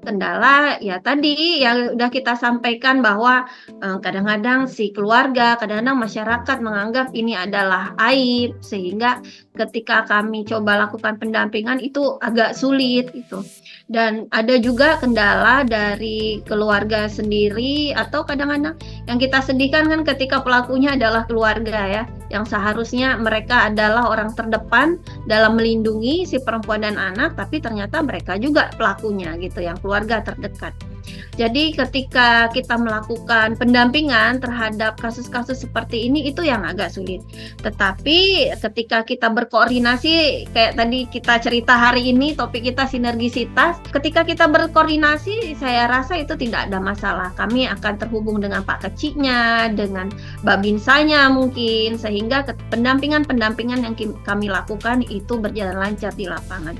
Kendala ya tadi yang udah kita sampaikan bahwa, kadang-kadang si keluarga, kadang-kadang masyarakat menganggap ini adalah aib, sehingga ketika kami coba lakukan pendampingan itu agak sulit gitu. Dan ada juga kendala dari keluarga sendiri atau kadang-kadang yang kita sedihkan kan ketika pelakunya adalah keluarga ya, yang seharusnya mereka adalah orang terdepan dalam melindungi si perempuan dan anak, tapi ternyata mereka juga pelakunya gitu, yang keluarga terdekat. Jadi ketika kita melakukan pendampingan terhadap kasus-kasus seperti ini, itu yang agak sulit. Tetapi ketika kita berkoordinasi, kayak tadi kita cerita hari ini, topik kita sinergisitas, ketika kita berkoordinasi, saya rasa itu tidak ada masalah. Kami akan terhubung dengan Pak Keciknya, dengan Babinsanya mungkin, sehingga pendampingan-pendampingan yang kami lakukan itu berjalan lancar di lapangan.